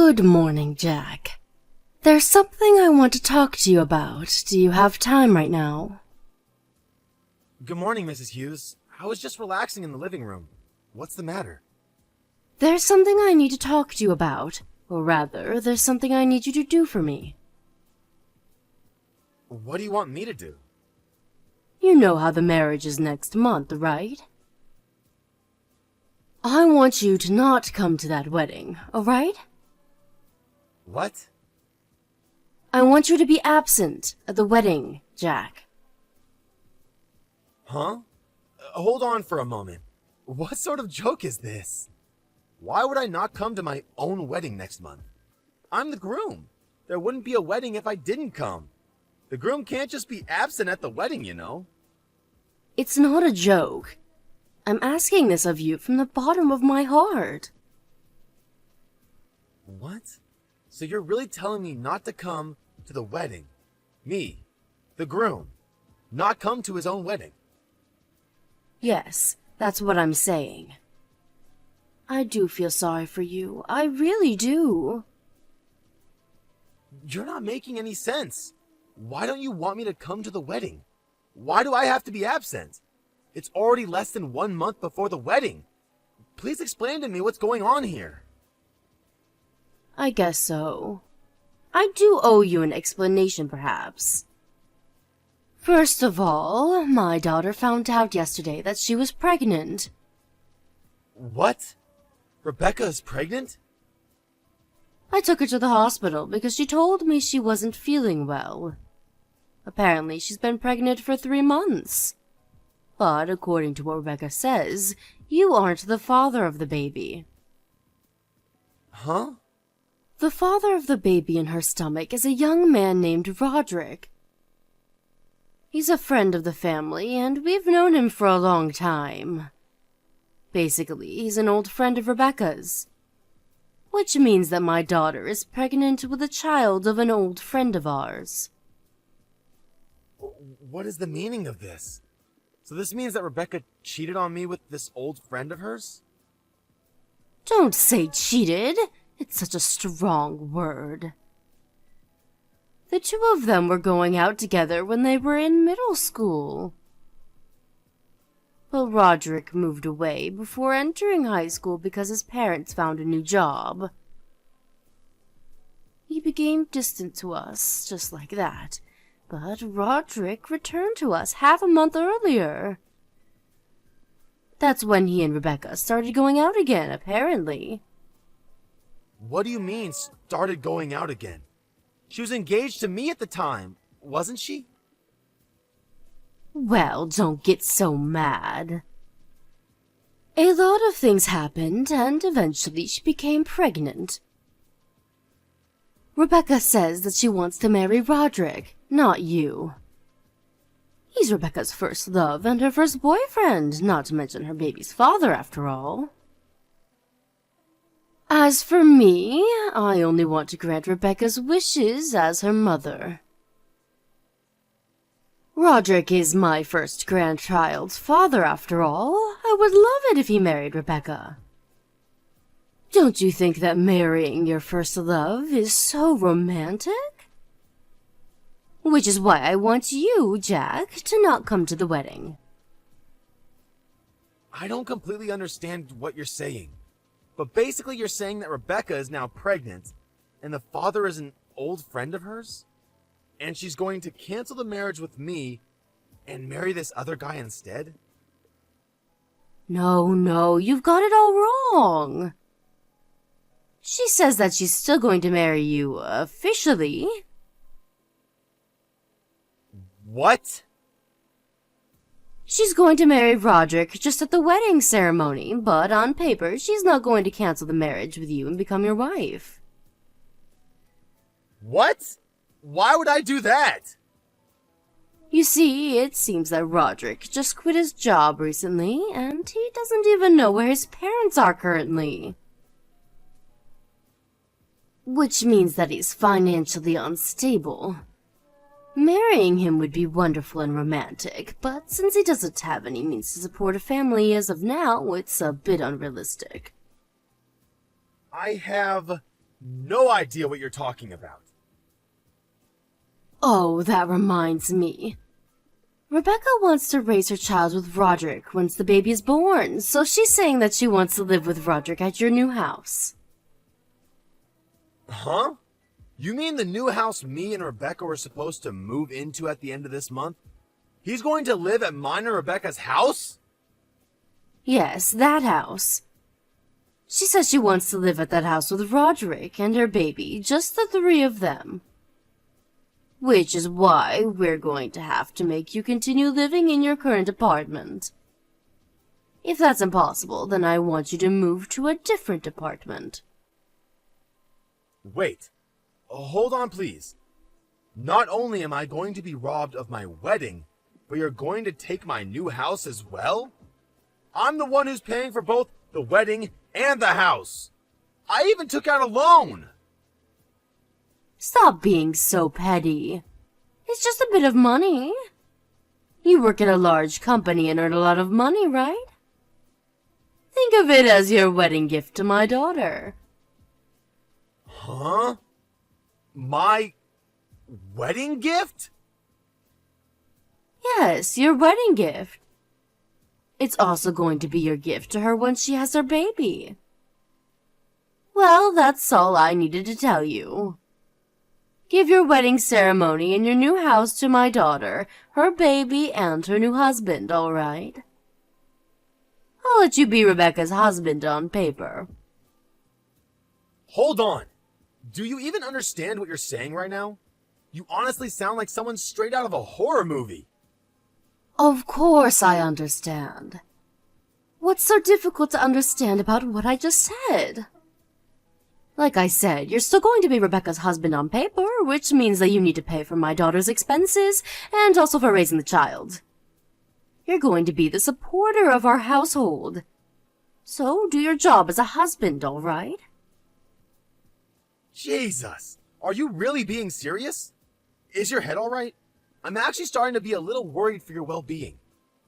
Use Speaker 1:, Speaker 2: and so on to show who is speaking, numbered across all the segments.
Speaker 1: Good morning, Jack. There's something I want to talk to you about. Do you have time right now?
Speaker 2: Good morning, Mrs. Hughes. I was just relaxing in the living room. What's the matter?
Speaker 1: There's something I need to talk to you about. Or rather, there's something I need you to do for me.
Speaker 2: What do you want me to do?
Speaker 1: You know how the marriage is next month, right? I want you to not come to that wedding, alright?
Speaker 2: What?
Speaker 1: I want you to be absent at the wedding, Jack.
Speaker 2: Huh? Hold on for a moment. What sort of joke is this? Why would I not come to my own wedding next month? I'm the groom. There wouldn't be a wedding if I didn't come. The groom can't just be absent at the wedding, you know.
Speaker 1: It's not a joke. I'm asking this of you from the bottom of my heart.
Speaker 2: What? So you're really telling me not to come to the wedding? Me, the groom, not come to his own wedding?
Speaker 1: Yes, that's what I'm saying. I do feel sorry for you. I really do.
Speaker 2: You're not making any sense. Why don't you want me to come to the wedding? Why do I have to be absent? It's already less than 1 month before the wedding. Please explain to me what's going on here.
Speaker 1: I guess so. I do owe you an explanation, perhaps. First of all, my daughter found out yesterday that she was pregnant.
Speaker 2: What? Rebecca is pregnant?
Speaker 1: I took her to the hospital because she told me she wasn't feeling well. Apparently, she's been pregnant for 3 months. But according to what Rebecca says, you aren't the father of the baby.
Speaker 2: Huh?
Speaker 1: The father of the baby in her stomach is a young man named Roderick. He's a friend of the family, and we've known him for a long time. Basically, he's an old friend of Rebecca's. Which means that my daughter is pregnant with a child of an old friend of ours.
Speaker 2: What is the meaning of this? So this means that Rebecca cheated on me with this old friend of hers?
Speaker 1: Don't say cheated. It's such a strong word. The two of them were going out together when they were in middle school. But Roderick moved away before entering high school because his parents found a new job. He became distant to us, just like that. But Roderick returned to us half a month earlier. That's when he and Rebecca started going out again, apparently.
Speaker 2: What do you mean, started going out again? She was engaged to me at the time, wasn't she?
Speaker 1: Well, don't get so mad. A lot of things happened, and eventually she became pregnant. Rebecca says that she wants to marry Roderick, not you. He's Rebecca's first love and her first boyfriend, not to mention her baby's father, after all. As for me, I only want to grant Rebecca's wishes as her mother. Roderick is my first grandchild's father, after all. I would love it if he married Rebecca. Don't you think that marrying your first love is so romantic? Which is why I want you, Jack, to not come to the wedding.
Speaker 2: I don't completely understand what you're saying. But basically you're saying that Rebecca is now pregnant, and the father is an old friend of hers? And she's going to cancel the marriage with me and marry this other guy instead?
Speaker 1: No, you've got it all wrong. She says that she's still going to marry you officially.
Speaker 2: What?
Speaker 1: She's going to marry Roderick just at the wedding ceremony, but on paper, she's not going to cancel the marriage with you and become your wife.
Speaker 2: What? Why would I do that?
Speaker 1: You see, it seems that Roderick just quit his job recently, and he doesn't even know where his parents are currently. Which means that he's financially unstable. Marrying him would be wonderful and romantic, but since he doesn't have any means to support a family as of now, it's a bit unrealistic.
Speaker 2: I have no idea what you're talking about.
Speaker 1: Oh, that reminds me. Rebecca wants to raise her child with Roderick once the baby is born, so she's saying that she wants to live with Roderick at your new house.
Speaker 2: Huh? You mean the new house me and Rebecca were supposed to move into at the end of this month? He's going to live at mine and Rebecca's house?
Speaker 1: Yes, that house. She says she wants to live at that house with Roderick and her baby, just the three of them. Which is why we're going to have to make you continue living in your current apartment. If that's impossible, then I want you to move to a different apartment.
Speaker 2: Wait. Hold on, please. Not only am I going to be robbed of my wedding, but you're going to take my new house as well? I'm the one who's paying for both the wedding and the house. I even took out a loan.
Speaker 1: Stop being so petty. It's just a bit of money. You work at a large company and earn a lot of money, right? Think of it as your wedding gift to my daughter.
Speaker 2: Huh? My wedding gift?
Speaker 1: Yes, your wedding gift. It's also going to be your gift to her once she has her baby. Well, that's all I needed to tell you. Give your wedding ceremony in your new house to my daughter, her baby, and her new husband, all right? I'll let you be Rebecca's husband on paper.
Speaker 2: Hold on. Do you even understand what you're saying right now? You honestly sound like someone straight out of a horror movie.
Speaker 1: Of course I understand. What's so difficult to understand about what I just said? Like I said, you're still going to be Rebecca's husband on paper, which means that you need to pay for my daughter's expenses and also for raising the child. You're going to be the supporter of our household. So do your job as a husband, all right?
Speaker 2: Jesus! Are you really being serious? Is your head alright? I'm actually starting to be a little worried for your well-being.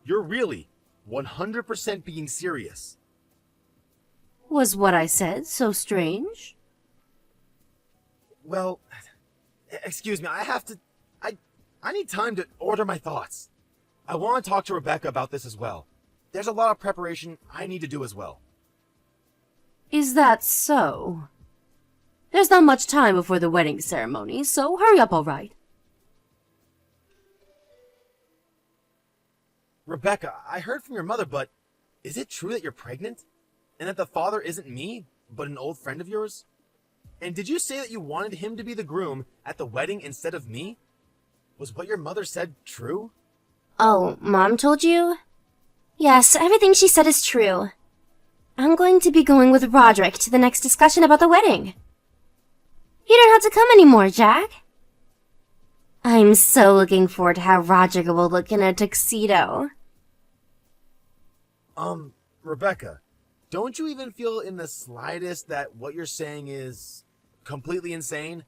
Speaker 2: You're really 100% being serious.
Speaker 1: Was what I said so strange?
Speaker 2: Well, excuse me, I need time to order my thoughts. I want to talk to Rebecca about this as well. There's a lot of preparation I need to do as well.
Speaker 1: Is that so? There's not much time before the wedding ceremony, so hurry up, all right?
Speaker 2: Rebecca, I heard from your mother, but is it true that you're pregnant? And that the father isn't me, but an old friend of yours? And did you say that you wanted him to be the groom at the wedding instead of me? Was what your mother said true?
Speaker 3: Oh, Mom told you? Yes, everything she said is true. I'm going to be going with Roderick to the next discussion about the wedding. You don't have to come anymore, Jack. I'm so looking forward to how Roderick will look in a tuxedo.
Speaker 2: Rebecca, don't you even feel in the slightest that what you're saying is completely insane?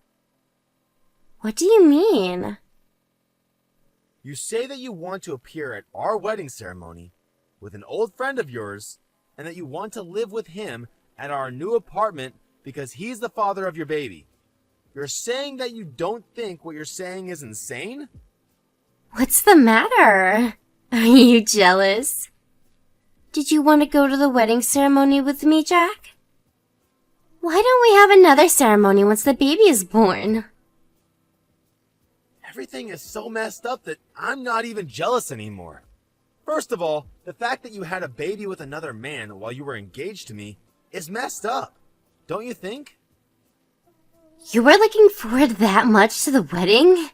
Speaker 3: What do you mean?
Speaker 2: You say that you want to appear at our wedding ceremony with an old friend of yours, and that you want to live with him at our new apartment because he's the father of your baby. You're saying that you don't think what you're saying is insane?
Speaker 3: What's the matter? Are you jealous? Did you want to go to the wedding ceremony with me, Jack? Why don't we have another ceremony once the baby is born?
Speaker 2: Everything is so messed up that I'm not even jealous anymore. First of all, the fact that you had a baby with another man while you were engaged to me is messed up. Don't you think?
Speaker 3: You were looking forward that much to the wedding?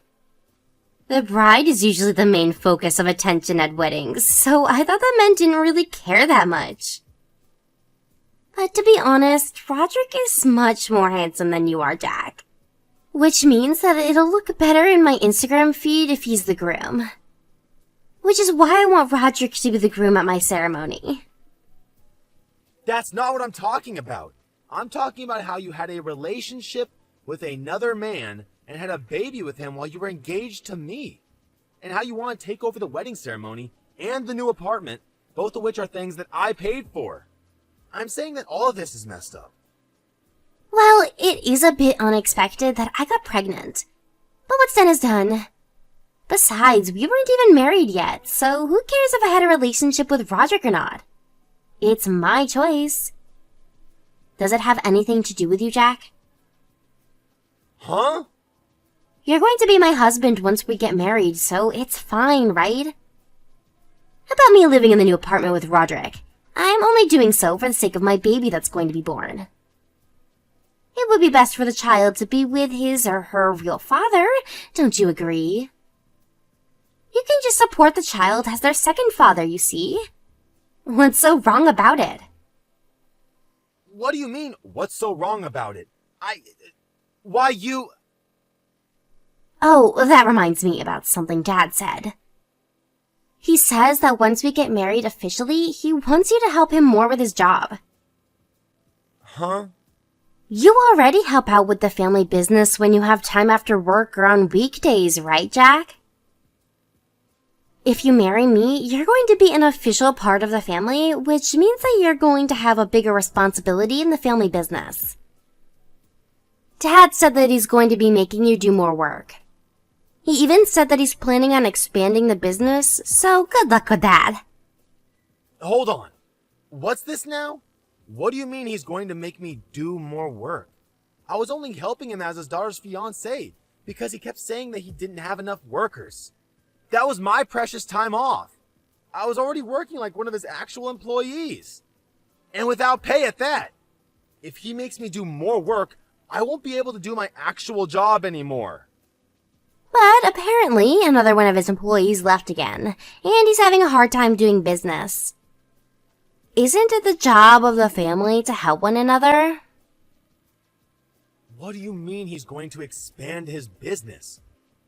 Speaker 3: The bride is usually the main focus of attention at weddings, so I thought the men didn't really care that much. But to be honest, Roderick is much more handsome than you are, Jack. Which means that it'll look better in my Instagram feed if he's the groom. Which is why I want Roderick to be the groom at my ceremony.
Speaker 2: That's not what I'm talking about. I'm talking about how you had a relationship with another man and had a baby with him while you were engaged to me. And how you want to take over the wedding ceremony and the new apartment, both of which are things that I paid for. I'm saying that all of this is messed up.
Speaker 3: Well, it is a bit unexpected that I got pregnant. But what's done is done. Besides, we weren't even married yet, so who cares if I had a relationship with Roderick or not? It's my choice. Does it have anything to do with you, Jack?
Speaker 2: Huh?
Speaker 3: You're going to be my husband once we get married, so it's fine, right? How about me living in the new apartment with Roderick? I'm only doing so for the sake of my baby that's going to be born. It would be best for the child to be with his or her real father, don't you agree? You can just support the child as their second father, you see. What's so wrong about it?
Speaker 2: What do you mean, what's so wrong about it? Why you...
Speaker 3: Oh, that reminds me about something Dad said. He says that once we get married officially, he wants you to help him more with his job.
Speaker 2: Huh?
Speaker 3: You already help out with the family business when you have time after work or on weekdays, right, Jack? If you marry me, you're going to be an official part of the family, which means that you're going to have a bigger responsibility in the family business. Dad said that he's going to be making you do more work. He even said that he's planning on expanding the business, so good luck with that.
Speaker 2: Hold on. What's this now? What do you mean he's going to make me do more work? I was only helping him as his daughter's fiancé because he kept saying that he didn't have enough workers. That was my precious time off. I was already working like one of his actual employees. And without pay at that. If he makes me do more work, I won't be able to do my actual job anymore.
Speaker 3: But apparently another one of his employees left again, and he's having a hard time doing business. Isn't it the job of the family to help one another?
Speaker 2: What do you mean he's going to expand his business?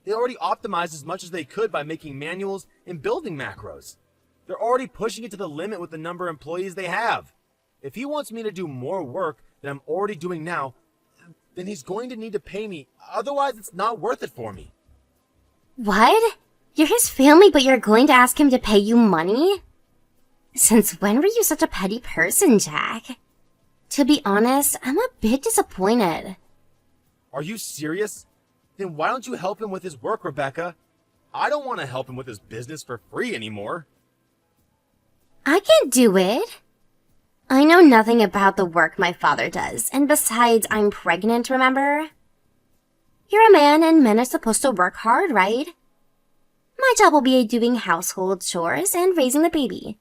Speaker 2: They already optimized as much as they could by making manuals and building macros. They're already pushing it to the limit with the number of employees they have. If he wants me to do more work than I'm already doing now, then he's going to need to pay me. Otherwise, it's not worth it for me.
Speaker 3: What? You're his family, but you're going to ask him to pay you money? Since when were you such a petty person, Jack? To be honest, I'm a bit disappointed.
Speaker 2: Are you serious? Then why don't you help him with his work, Rebecca? I don't want to help him with his business for free anymore.
Speaker 3: I can't do it. I know nothing about the work my father does, and besides, I'm pregnant, remember? You're a man, and men are supposed to work hard, right? My job will be doing household chores and raising the baby.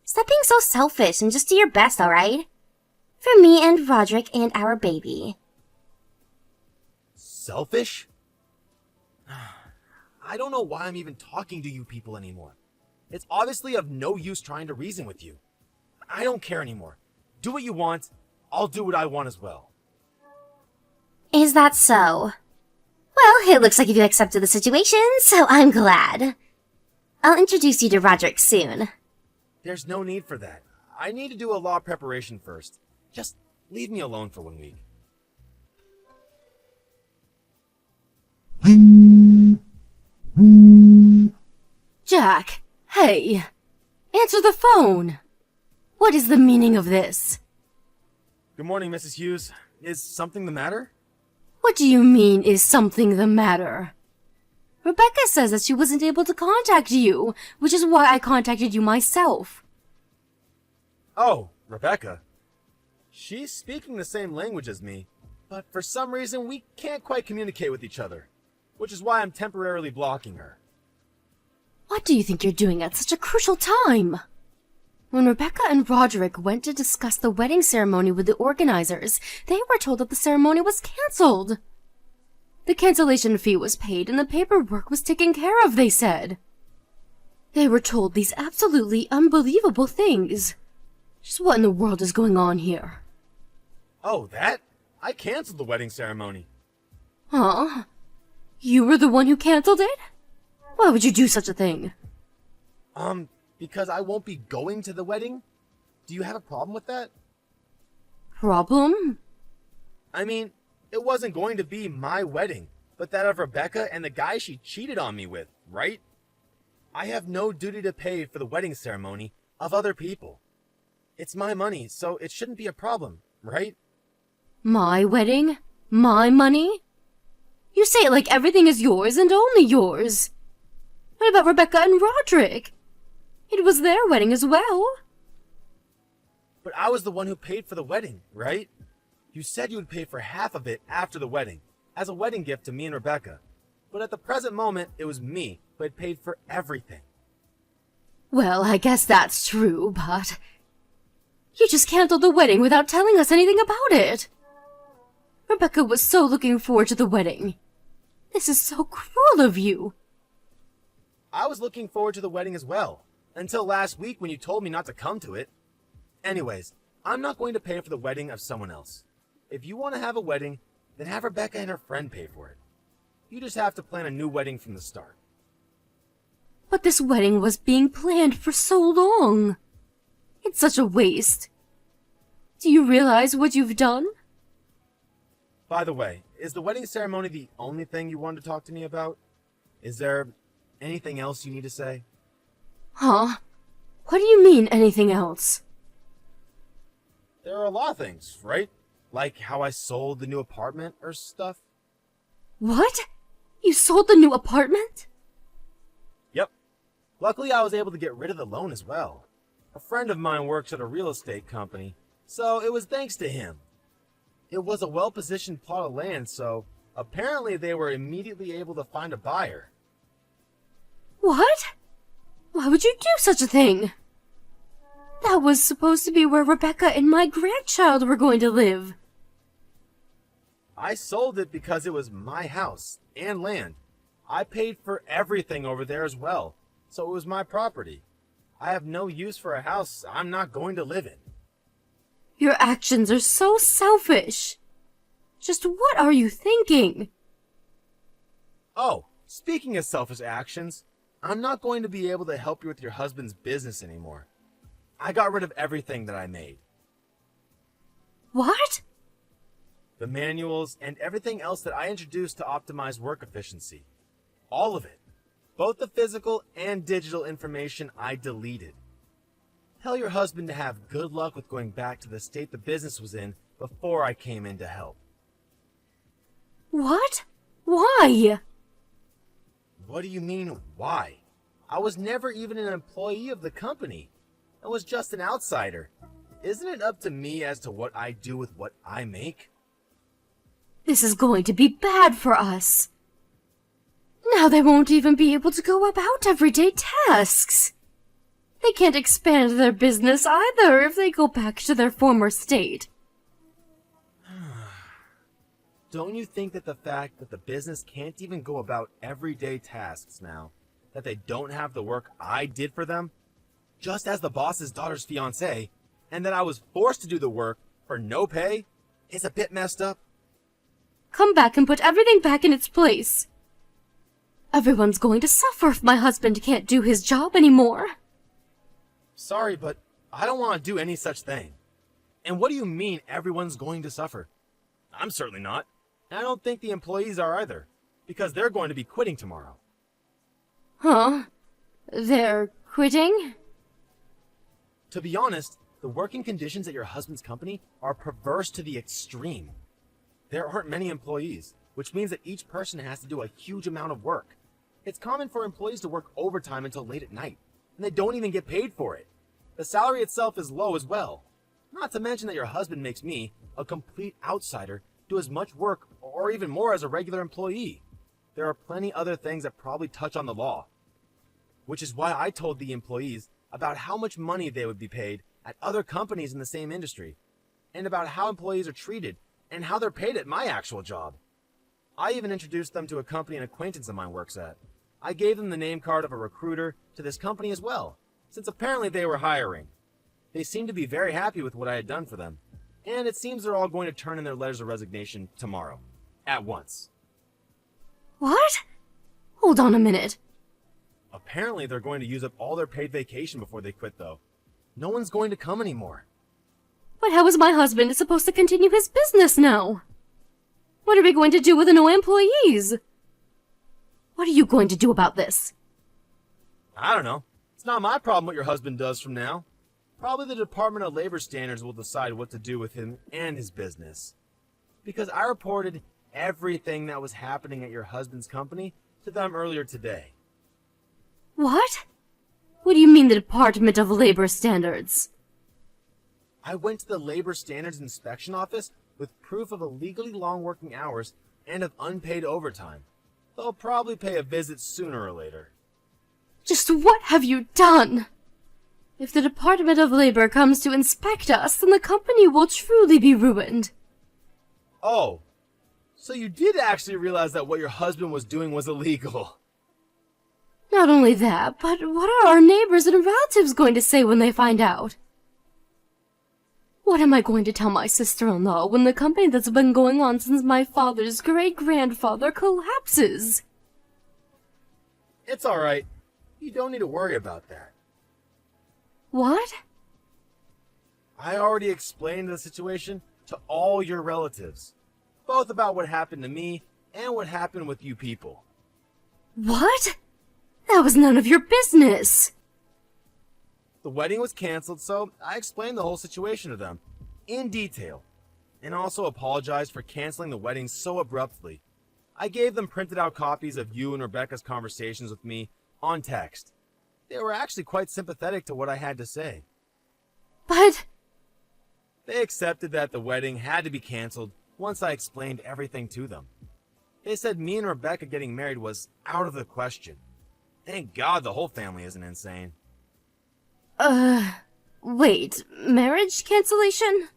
Speaker 3: Stop being so selfish and just do your best, alright? For me and Roderick and our baby.
Speaker 2: Selfish? I don't know why I'm even talking to you people anymore. It's obviously of no use trying to reason with you. I don't care anymore. Do what you want. I'll do what I want as well.
Speaker 3: Is that so? Well, it looks like you've accepted the situation, so I'm glad. I'll introduce you to Roderick soon.
Speaker 2: There's no need for that. I need to do a law preparation first. Just leave me alone for 1 week.
Speaker 1: Jack, hey, answer the phone. What is the meaning of this?
Speaker 2: Good morning, Mrs. Hughes. Is something the matter?
Speaker 1: What do you mean, is something the matter? Rebecca says that she wasn't able to contact you, which is why I contacted you myself.
Speaker 2: Oh, Rebecca. She's speaking the same language as me, but for some reason we can't quite communicate with each other, which is why I'm temporarily blocking her.
Speaker 1: What do you think you're doing at such a crucial time? When Rebecca and Roderick went to discuss the wedding ceremony with the organizers, they were told that the ceremony was cancelled. The cancellation fee was paid and the paperwork was taken care of, they said. They were told these absolutely unbelievable things. Just what in the world is going on here?
Speaker 2: Oh, that? I canceled the wedding ceremony.
Speaker 1: Huh? You were the one who cancelled it? Why would you do such a thing?
Speaker 2: Because I won't be going to the wedding? Do you have a problem with that?
Speaker 1: Problem?
Speaker 2: I mean, it wasn't going to be my wedding, but that of Rebecca and the guy she cheated on me with, right? I have no duty to pay for the wedding ceremony of other people. It's my money, so it shouldn't be a problem, right?
Speaker 1: My wedding? My money? You say it like everything is yours and only yours. What about Rebecca and Roderick? It was their wedding as well.
Speaker 2: But I was the one who paid for the wedding, right? You said you would pay for half of it after the wedding, as a wedding gift to me and Rebecca. But at the present moment, it was me who had paid for everything.
Speaker 1: Well, I guess that's true, but... You just canceled the wedding without telling us anything about it. Rebecca was so looking forward to the wedding. This is so cruel of you.
Speaker 2: I was looking forward to the wedding as well, until last week when you told me not to come to it. Anyways, I'm not going to pay for the wedding of someone else. If you want to have a wedding, then have Rebecca and her friend pay for it. You just have to plan a new wedding from the start.
Speaker 1: But this wedding was being planned for so long. It's such a waste. Do you realize what you've done?
Speaker 2: By the way, is the wedding ceremony the only thing you wanted to talk to me about? Is there anything else you need to say?
Speaker 1: Huh? What do you mean, anything else?
Speaker 2: There are a lot of things, right? Like how I sold the new apartment or stuff.
Speaker 1: What? You sold the new apartment?
Speaker 2: Yep. Luckily, I was able to get rid of the loan as well. A friend of mine works at a real estate company, so it was thanks to him. It was a well-positioned plot of land, so apparently they were immediately able to find a buyer.
Speaker 1: What? Why would you do such a thing? That was supposed to be where Rebecca and my grandchild were going to live.
Speaker 2: I sold it because it was my house and land. I paid for everything over there as well, so it was my property. I have no use for a house I'm not going to live in.
Speaker 1: Your actions are so selfish. Just what are you thinking?
Speaker 2: Oh, speaking of selfish actions, I'm not going to be able to help you with your husband's business anymore. I got rid of everything that I made.
Speaker 1: What?
Speaker 2: The manuals and everything else that I introduced to optimize work efficiency. All of it. Both the physical and digital information I deleted. Tell your husband to have good luck with going back to the state the business was in before I came in to help.
Speaker 1: What? Why?
Speaker 2: What do you mean, why? I was never even an employee of the company. I was just an outsider. Isn't it up to me as to what I do with what I make?
Speaker 1: This is going to be bad for us. Now they won't even be able to go about everyday tasks. They can't expand their business either if they go back to their former state.
Speaker 2: Don't you think that the fact that the business can't even go about everyday tasks now, that they don't have the work I did for them, just as the boss's daughter's fiancé, and that I was forced to do the work for no pay, is a bit messed up?
Speaker 1: Come back and put everything back in its place. Everyone's going to suffer if my husband can't do his job anymore.
Speaker 2: Sorry, but I don't want to do any such thing. And what do you mean everyone's going to suffer? I'm certainly not. And I don't think the employees are either, because they're going to be quitting tomorrow.
Speaker 1: Huh? They're quitting?
Speaker 2: To be honest, the working conditions at your husband's company are perverse to the extreme. There aren't many employees, which means that each person has to do a huge amount of work. It's common for employees to work overtime until late at night, and they don't even get paid for it. The salary itself is low as well. Not to mention that your husband makes me, a complete outsider, do as much work or even more as a regular employee. There are plenty other things that probably touch on the law. Which is why I told the employees about how much money they would be paid at other companies in the same industry, and about how employees are treated and how they're paid at my actual job. I even introduced them to a company an acquaintance of mine works at. I gave them the name card of a recruiter to this company as well, since apparently they were hiring. They seemed to be very happy with what I had done for them, and it seems they're all going to turn in their letters of resignation tomorrow. At once.
Speaker 1: What? Hold on a minute.
Speaker 2: Apparently they're going to use up all their paid vacation before they quit, though. No one's going to come anymore.
Speaker 1: But how is my husband supposed to continue his business now? What are we going to do with the no employees? What are you going to do about this?
Speaker 2: I don't know. It's not my problem what your husband does from now. Probably the Department of Labor Standards will decide what to do with him and his business. because I reported everything that was happening at your husband's company to them earlier today.
Speaker 1: What? What do you mean the Department of Labor Standards?
Speaker 2: I went to the Labor Standards Inspection Office with proof of illegally long working hours and of unpaid overtime. They'll probably pay a visit sooner or later.
Speaker 1: Just what have you done? If the Department of Labor comes to inspect us, then the company will truly be ruined.
Speaker 2: Oh, so you did actually realize that what your husband was doing was illegal.
Speaker 1: Not only that, but what are our neighbors and relatives going to say when they find out? What am I going to tell my sister-in-law when the company that's been going on since my father's great-grandfather collapses?
Speaker 2: It's alright. You don't need to worry about that.
Speaker 1: What?
Speaker 2: I already explained the situation to all your relatives, both about what happened to me and what happened with you people.
Speaker 1: What? That was none of your business.
Speaker 2: The wedding was canceled, so I explained the whole situation to them, in detail, and also apologized for canceling the wedding so abruptly. I gave them printed out copies of you and Rebecca's conversations with me on text. They were actually quite sympathetic to what I had to say.
Speaker 1: But...
Speaker 2: They accepted that the wedding had to be canceled once I explained everything to them. They said me and Rebecca getting married was out of the question. Thank God the whole family isn't insane.
Speaker 1: Wait, marriage cancellation?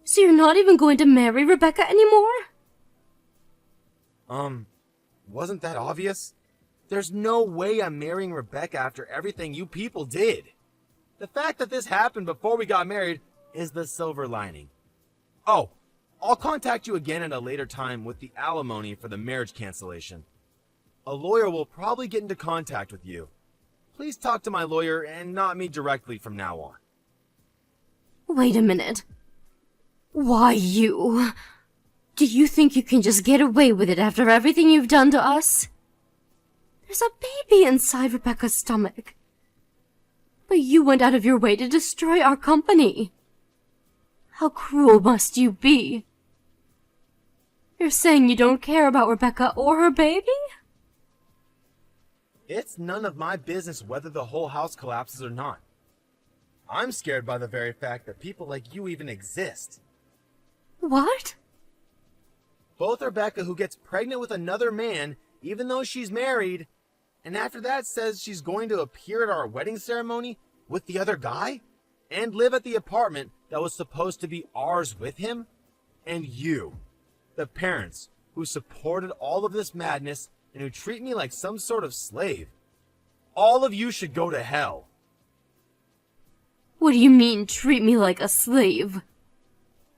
Speaker 1: So you're not even going to marry Rebecca anymore?
Speaker 2: Wasn't that obvious? There's no way I'm marrying Rebecca after everything you people did. The fact that this happened before we got married is the silver lining. Oh, I'll contact you again at a later time with the alimony for the marriage cancellation. A lawyer will probably get into contact with you. Please talk to my lawyer and not me directly from now on.
Speaker 1: Wait a minute. Why you? Do you think you can just get away with it after everything you've done to us? There's a baby inside Rebecca's stomach. But you went out of your way to destroy our company. How cruel must you be? You're saying you don't care about Rebecca or her baby?
Speaker 2: It's none of my business whether the whole house collapses or not. I'm scared by the very fact that people like you even exist.
Speaker 1: What?
Speaker 2: Both Rebecca, who gets pregnant with another man, even though she's married, and after that says she's going to appear at our wedding ceremony with the other guy, and live at the apartment that was supposed to be ours with him, and you, the parents who supported all of this madness and who treat me like some sort of slave. All of you should go to hell.
Speaker 1: What do you mean, treat me like a slave?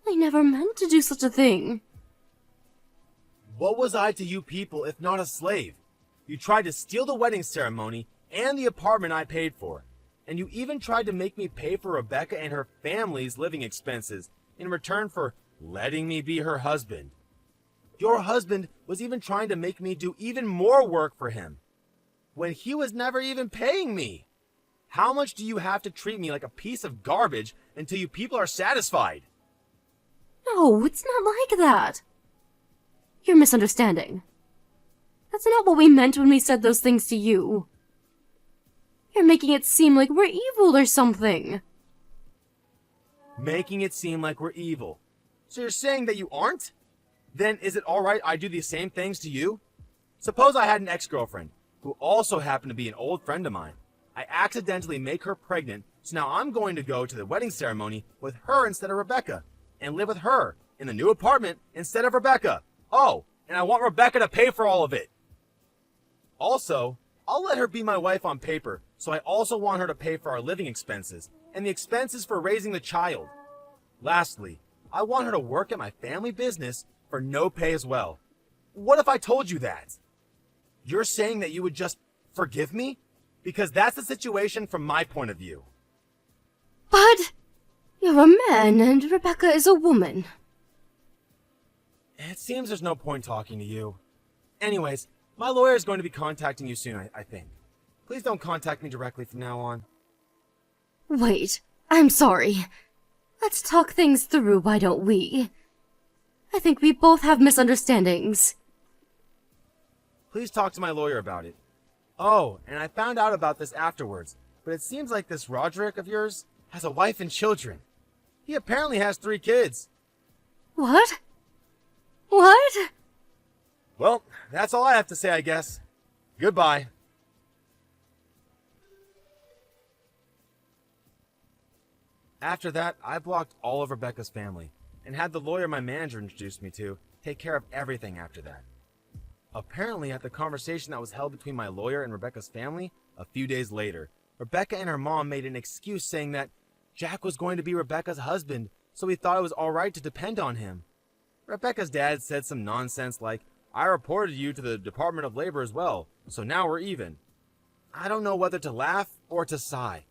Speaker 1: I never meant to do such a thing.
Speaker 2: What was I to you people if not a slave? You tried to steal the wedding ceremony and the apartment I paid for. And you even tried to make me pay for Rebecca and her family's living expenses in return for letting me be her husband. Your husband was even trying to make me do even more work for him, when he was never even paying me. How much do you have to treat me like a piece of garbage until you people are satisfied?
Speaker 1: No, it's not like that. You're misunderstanding. That's not what we meant when we said those things to you. You're making it seem like we're evil or something.
Speaker 2: Making it seem like we're evil. So you're saying that you aren't? Then is it alright I do the same things to you? Suppose I had an ex-girlfriend, who also happened to be an old friend of mine. I accidentally make her pregnant, so now I'm going to go to the wedding ceremony with her instead of Rebecca, and live with her in the new apartment instead of Rebecca. Oh, and I want Rebecca to pay for all of it. Also, I'll let her be my wife on paper, so I also want her to pay for our living expenses and the expenses for raising the child. Lastly, I want her to work at my family business for no pay as well. What if I told you that? You're saying that you would just forgive me? Because that's the situation from my point of view.
Speaker 1: But you're a man and Rebecca is a woman.
Speaker 2: It seems there's no point talking to you. Anyways, my lawyer is going to be contacting you soon, I think. Please don't contact me directly from now on.
Speaker 1: Wait, I'm sorry. Let's talk things through, why don't we? I think we both have misunderstandings.
Speaker 2: Please talk to my lawyer about it. Oh, and I found out about this afterwards, but it seems like this Roderick of yours has a wife and children. He apparently has 3 kids.
Speaker 1: What? What?
Speaker 2: Well, that's all I have to say, I guess. Goodbye. After that, I blocked all of Rebecca's family and had the lawyer my manager introduced me to take care of everything after that. Apparently, at the conversation that was held between my lawyer and Rebecca's family, a few days later, Rebecca and her mom made an excuse saying that Jack was going to be Rebecca's husband, so he thought it was alright to depend on him. Rebecca's dad said some nonsense like, I reported you to the Department of Labor as well, so now we're even. I don't know whether to laugh or to sigh.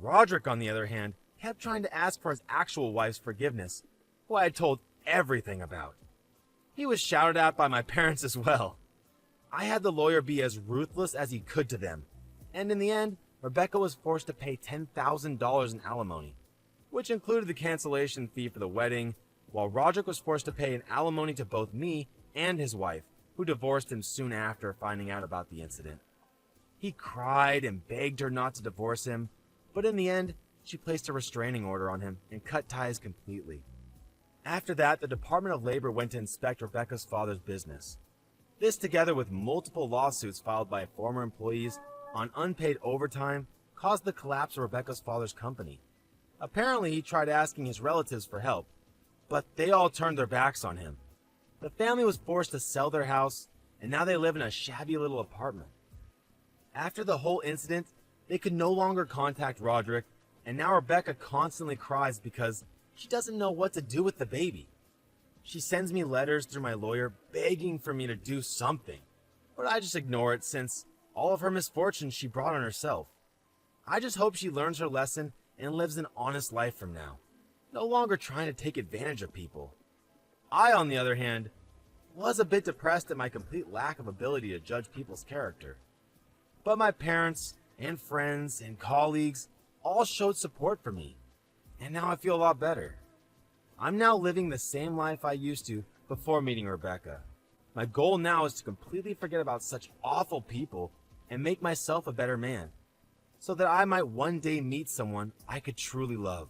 Speaker 2: Roderick, on the other hand, kept trying to ask for his actual wife's forgiveness, who I had told everything about. He was shouted at by my parents as well. I had the lawyer be as ruthless as he could to them, and in the end, Rebecca was forced to pay $10,000 in alimony, which included the cancellation fee for the wedding, while Roderick was forced to pay an alimony to both me and his wife, who divorced him soon after finding out about the incident. He cried and begged her not to divorce him, but in the end, she placed a restraining order on him and cut ties completely. After that, the Department of Labor went to inspect Rebecca's father's business. This, together with multiple lawsuits filed by former employees on unpaid overtime, caused the collapse of Rebecca's father's company. Apparently, he tried asking his relatives for help, but they all turned their backs on him. The family was forced to sell their house, and now they live in a shabby little apartment. After the whole incident, they could no longer contact Roderick, and now Rebecca constantly cries because she doesn't know what to do with the baby. She sends me letters through my lawyer begging for me to do something, but I just ignore it since all of her misfortunes she brought on herself. I just hope she learns her lesson and lives an honest life from now, no longer trying to take advantage of people. I, on the other hand, was a bit depressed at my complete lack of ability to judge people's character. But my parents and friends and colleagues all showed support for me, and now I feel a lot better. I'm now living the same life I used to before meeting Rebecca. My goal now is to completely forget about such awful people and make myself a better man, so that I might one day meet someone I could truly love.